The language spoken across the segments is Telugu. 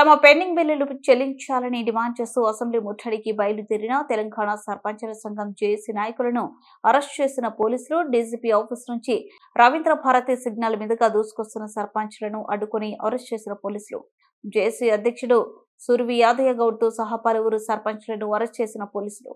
తమ పెండింగ్ బిల్లులు చెల్లించాలని డిమాండ్ చేస్తూ అసెంబ్లీ ముట్టడికి బయలుదేరిన తెలంగాణ సర్పంచుల సంఘం జేఏసీ నాయకులను అరెస్ట్ చేసిన పోలీసులు. డీజీపీ ఆఫీస్ నుంచి రవీంద్ర భారతి సిగ్నల్ మీదుగా దూసుకొస్తున్న సర్పంచులను అడ్డుకుని అరెస్ట్ చేసిన పోలీసులు. జేఏసీ అధ్యక్షుడు సుర్వి యాదయ్య గౌడ్ తో సహా పలువురు సర్పంచులను అరెస్ట్ చేసిన పోలీసులు.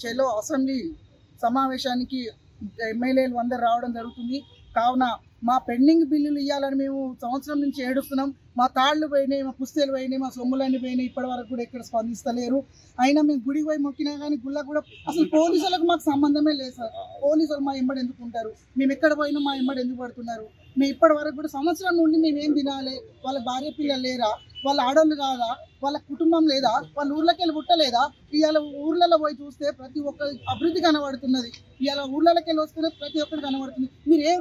చెలో అసెంబ్లీ సమావేశానికి ఎమ్మెల్యేలు అందరు రావడం జరుగుతుంది. కావున మా పెండింగ్ బిల్లులు ఇవ్వాలని మేము సంవత్సరం నుంచి ఏడుస్తున్నాం. మా తాళ్లు పోయినాయి, మా పుస్తలు పోయినాయి, మా సొమ్ములన్నీ పోయినాయి. ఇప్పటి వరకు కూడా ఎక్కడ స్పందిస్తలేరు. అయినా మేము గుడికి పోయి మొక్కినా కానీ గుళ్ళ కూడా అసలు పోలీసులకు మాకు సంబంధమే లేదు సార్. పోలీసులు మా ఎంబడి ఎందుకు ఉంటారు? మేము ఎక్కడ పోయినా మా ఎంబడి ఎందుకు పడుతున్నారు? మేము ఇప్పటి వరకు కూడా సంవత్సరం నుండి మేము ఏం తినాలి? వాళ్ళ భార్య పిల్లలు లేరా? వాళ్ళ ఆడోళ్ళు కాదా? వాళ్ళ కుటుంబం లేదా? వాళ్ళ ఊర్లోకి వెళ్ళి పుట్టలేదా? ఇవాళ ఊర్లలో పోయి చూస్తే ప్రతి ఒక్క అభివృద్ధి కనబడుతున్నది. ఇవాళ ఊర్లలోకి వెళ్ళి వస్తేనే ప్రతి ఒక్కరు కనబడుతుంది. మీరు ఏ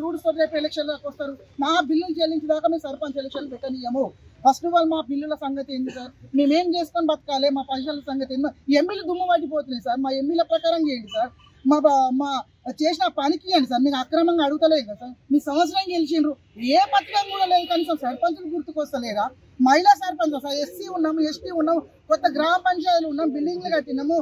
రూట్స్ రేపు ఎలక్షన్లోకి వస్తారు? మా బిల్లులు చెల్లించేదాకా మేము సర్పంచ్ ఎలక్షన్లు పెట్టనియము. ఫస్ట్ ఆఫ్ ఆల్ మా బిల్లుల సంగతి ఏంటి సార్? మేమేం చేసుకొని బతకాలి? మా పైసల సంగతి ఏంటి? ఎంపీలు దుమ్ము పట్టిపోతున్నాయి సార్. మా ఎంపీల ప్రకారం చేయండి సార్. మా చేసిన పనికి ఇవ్వండి సార్. మీకు అక్రమంగా అడుగుతలేదు కదా సార్. మీ సంవత్సరం గెలిచిండ్రు, ఏ పథకం కూడా లేదు. కనీసం సర్పంచులు గుర్తుకొస్తలేరా? మహిళా సర్పంచ్ సార్, ఎస్సీ ఉన్నాము, ఎస్టీ ఉన్నాము, కొత్త గ్రామ పంచాయతీలు ఉన్నాం, బిల్డింగ్లు కట్టినాము,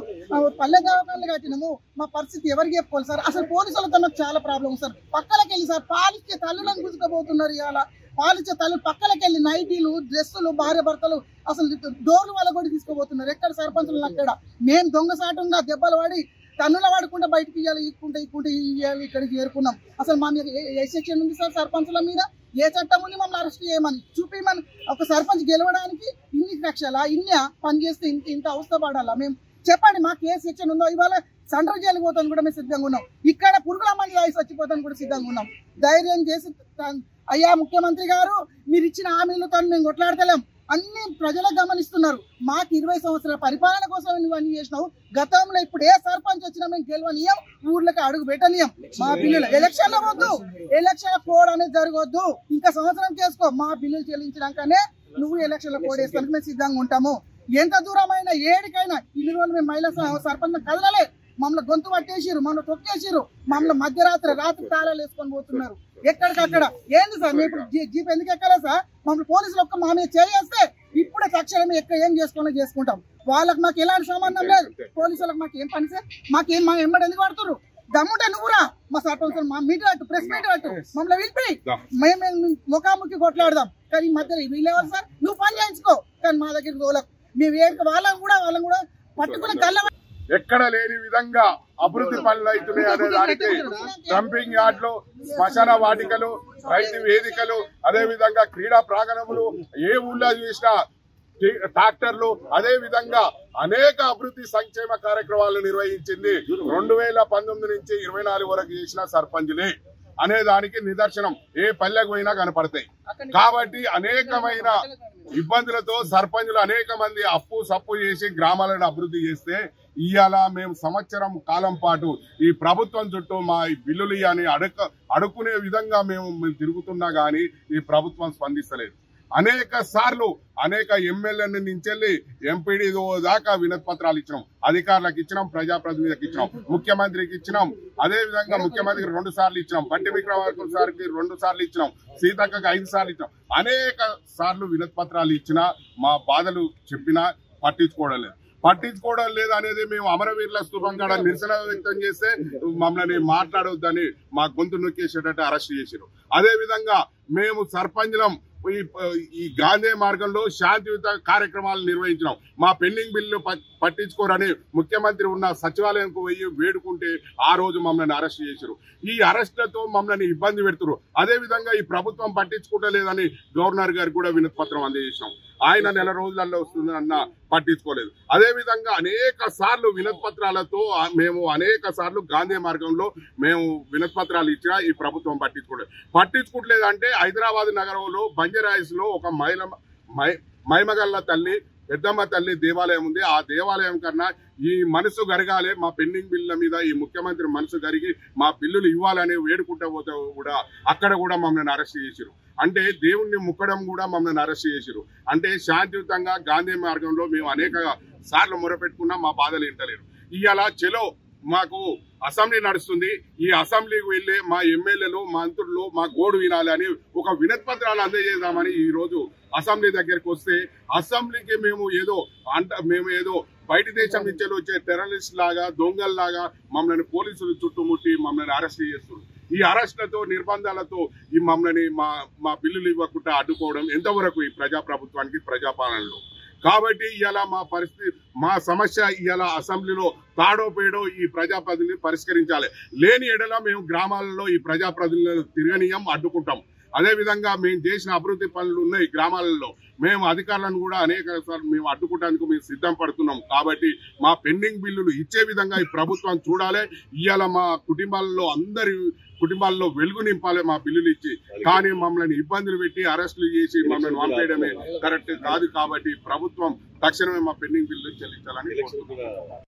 పల్లె దవాఖానలు కట్టినాము. మా పరిస్థితి ఎవరికి చెప్పుకోవాలి సార్? అసలు పోలీసులతో నాకు చాలా ప్రాబ్లం సార్. పక్కలకి వెళ్ళి సార్ పాలిచ్చే తల్లులను గుంజుకోబోతున్నారు. ఇవాళ పాలిచ్చే తల్లు పక్కలకి వెళ్ళి నైటీలు, డ్రెస్సులు, భార్య భర్తలు అసలు డోర్లు వాళ్ళ కూడా తీసుకోబోతున్నారు. ఎక్కడ సర్పంచులు అక్కడ మేము దొంగసాటంగా దెబ్బలు పడి తన్నుల వాడుకుంటే బయటకు ఇవ్వాలి, ఇక్కుంటే ఇవ్వాలి, ఇక్కడికి చేరుకున్నాం. అసలు మా మీద ఏ సెక్షన్ ఉంది సార్? సర్పంచుల మీద ఏ చట్టం ఉంది మమ్మల్ని అరెస్ట్ చేయమని? చూపిమని. ఒక సర్పంచ్ గెలవడానికి ఇన్ని లక్షల ఇన్ని పని చేస్తే ఇంత అవస్థ పడాలా? మేము చెప్పండి, మాకు ఏ సెక్షన్ ఉందో. ఇవాళ సెంట్రల్ జైలుకి పోతాను కూడా మేము సిద్ధంగా ఉన్నాం. ఇక్కడ పురుగుల మంది రాయి చచ్చిపోతాను కూడా సిద్ధంగా ఉన్నాం. ధైర్యం చేసి అయ్యా ముఖ్యమంత్రి గారు, మీరు ఇచ్చిన హామీలతో మేము కొట్లాడతలేం. అన్ని ప్రజలు గమనిస్తున్నారు. మాకు 20 సంవత్సరాల పరిపాలన కోసం నువ్వు అన్ని చేసినావు. గతంలో ఇప్పుడు ఏ సర్పంచ్ వచ్చినా మేము గెలవనీయం, ఊర్లకి అడుగు పెట్టనీయం. మా బిల్లులు ఎలక్షన్లో వద్దు, ఎలక్షన్ కోడ్ అనేది జరగొద్దు. ఇంకా సంవత్సరం చేసుకో. మా బిల్లులు చెల్లించినాకనే నువ్వు ఎలక్షన్లో కోడ్ వేస్తానికి మేము సిద్ధంగా ఉంటాము. ఎంత దూరమైనా ఏడికైనా. ఇన్ని రోజులు మేము మహిళా సర్పంచ్ కదలలే. మమ్మల్ని గొంతు పట్టేసిరు, మమ్మల్ని తొక్కేసిరు, మమ్మల్ని మధ్యరాత్రి తాళాలు వేసుకొని పోతున్నారు ఎక్కడికక్కడ. ఏంది సార్ మేము ఇప్పుడు జీప్ ఎందుకు ఎక్కాలా సార్? మమ్మల్ని పోలీసులు ఒక్క మా మీద చేస్తే ఇప్పుడే తక్షణమే ఎక్కడ ఏం చేసుకుంటాం. వాళ్ళకి మాకు ఎలాంటి సంబంధం లేదు. పోలీసులకు మాకు ఏం పని సార్? మాకేం మా ఎంబడి ఎందుకు పడుతున్నారు? దమ్ముంటే నువ్వురా మా సర్పంచ్ మా మీటర్ అట్టు, ప్రెస్ మీటర్ అట్టు మమ్మల్ని పిలిపి మేము ముఖాముఖి కొట్లాడదాం. కానీ ఈ మధ్యలో వీళ్ళేవారు సార్? నువ్వు పని చేయించుకో, కానీ మా దగ్గర తోలకు మేము వాళ్ళని కూడా పట్టుకుని కళ్ళ ఎక్కడ లేని విధంగా అభివృద్ధి పనులు అవుతున్నాయి అనే దానికి డంపింగ్ యార్డ్లు, శ్మశాన వాటికలు, రైతు వేదికలు, అదే విధంగా క్రీడా ప్రాంగణములు, ఏ ఊళ్ళో చూసినా ట్రాక్టర్లు, అదే విధంగా అనేక అభివృద్ధి సంక్షేమ కార్యక్రమాలు నిర్వహించింది 2019 నుంచి 24 వరకు చేసిన సర్పంచులే అనే దానికి నిదర్శనం ఏ పల్లెకు పోయినా కనపడతాయి. కాబట్టి అనేకమైన ఇబ్బందులతో సర్పంచులు అనేక మంది అప్పు సప్పు చేసి గ్రామాలను అభివృద్ధి చేస్తే ఇవాళ మేము సంవత్సరం కాలం పాటు ఈ ప్రభుత్వం చుట్టూ మా బిల్లులు అని అడుక్కునే విధంగా మేము తిరుగుతున్నా గానీ ఈ ప్రభుత్వం స్పందిస్తలేదు. అనేక సార్లు అనేక ఎమ్మెల్యేల నుంచి ఎంపీడీ దాకా వినతి పత్రాలు ఇచ్చినాం. అధికారులకు ఇచ్చినాం, ప్రజాప్రతినిధులకు ఇచ్చినాం, ముఖ్యమంత్రికి ఇచ్చినాం. అదే విధంగా ముఖ్యమంత్రికి 2 సార్లు ఇచ్చినాం, బట్టి విక్రమార్క సార్కి 2 సార్లు ఇచ్చినాం, సీతక్కకి 5 సార్లు ఇచ్చినాం. అనేక సార్లు వినతి పత్రాలు ఇచ్చినా మా బాధలు చెప్పినా పట్టించుకోవడం లేదు అనేది మేము అమరవీరుల స్థూపం కాడ నిరసన వ్యక్తం చేస్తే మమ్మల్ని మాట్లాడొద్దని మా గొంతు నొక్కేసేటట్టు అరెస్ట్ చేశారు. అదే విధంగా మేము సర్పంచులం ఈ గాంధీ మార్గంలో శాంతియుత కార్యక్రమాలు నిర్వహించినాం. మా పెండింగ్ బిల్లు పట్టించుకోరని ముఖ్యమంత్రి ఉన్న సచివాలయంకు పోయి వేడుకుంటే ఆ రోజు మమ్మల్ని అరెస్ట్ చేశారు. ఈ అరెస్టులతో మమ్మల్ని ఇబ్బంది పెడుతున్నారు. అదే విధంగా ఈ ప్రభుత్వం పట్టించుకోవట్లేదని గవర్నర్ గారికి కూడా వినతి పత్రం అందజేసినాం. ఆయన 1 నెల రోజులలో వస్తుందన్న పట్టించుకోలేదు. అదే విధంగా అనేక సార్లు వినతి పత్రాలతో మేము అనేక సార్లు గాంధీ మార్గంలో మేము వినతి పత్రాలు ఇచ్చినా ఈ ప్రభుత్వం పట్టించుకోవట్లేదు. అంటే హైదరాబాద్ నగరంలో బంజారాయిల్స్ లో ఒక మైమగల్ల తల్లి, పెద్దమ్మ తల్లి దేవాలయం ఉంది. ఆ దేవాలయం కన్నా ఈ మనసు గరగాలి, మా పెండింగ్ బిల్లుల మీద ఈ ముఖ్యమంత్రి మనసు గరిగి మా బిల్లులు ఇవ్వాలని వేడుకుంటూ పోతే కూడా అక్కడ కూడా మమ్మల్ని అరెస్ట్ చేశారు. అంటే దేవుణ్ణి ముక్కడం కూడా మమ్మల్ని అరెస్ట్ చేశారు. అంటే శాంతియుతంగా గాంధీ మార్గంలో మేము అనేక సార్లు మొరపెట్టుకున్నా మా బాధలు వింటలేరు. ఇవాళ చెలో మాకు అసెంబ్లీ నడుస్తుంది, ఈ అసెంబ్లీకి వెళ్లే మా ఎమ్మెల్యేలు, మంత్రులు మా గోడు వినాలి అని ఒక వినతి పత్రాలు అందజేద్దామని ఈ రోజు అసెంబ్లీ దగ్గరికి వస్తే అసెంబ్లీకి మేము ఏదో బయట దేశం నుంచి వచ్చే టెర్రరిస్ట్ లాగా, దొంగల్లాగా మమ్మల్ని పోలీసులు చుట్టుముట్టి మమ్మల్ని అరెస్ట్ చేస్తున్నారు. ఈ అరెస్టులతో, నిర్బంధాలతో ఈ మమ్మల్ని మా బిల్లులు ఇవ్వకుండా అడ్డుకోవడం ఎంతవరకు ఈ ప్రజాప్రభుత్వానికి, ప్రజాపాలనలో? కాబట్టి ఇవాళ మా పరిస్థితి, మా సమస్య ఇవాళ అసెంబ్లీలో తాడో పేడో ఈ ప్రజాప్రతినిధులు పరిష్కరించాలి. లేని ఎడల మేము గ్రామాలలో ఈ ప్రజాప్రతినిధులను తిరగనీయం, అడ్డుకుంటాం. అదే విధంగా మేము చేసిన అభివృద్ధి పనులు ఉన్నాయి గ్రామాలలో, మేము అధికారులను కూడా అనేక సార్లు మేము అడ్డుకోవడానికి మేము సిద్ధం పడుతున్నాం. కాబట్టి మా పెండింగ్ బిల్లులు ఇచ్చే విధంగా ఈ ప్రభుత్వం చూడాలి. ఇవాళ మా కుటుంబాల్లో అందరి కుటుంబాల్లో వెలుగు నింపాలి మా బిల్లులు ఇచ్చి. కానీ మమ్మల్ని ఇబ్బందులు పెట్టి అరెస్టులు చేసి మమ్మల్ని పంపేయడమే కరెక్ట్ కాదు. కాబట్టి ప్రభుత్వం తక్షణమే మా పెండింగ్ బిల్లులు చెల్లించాలని కోరుతున్నాం.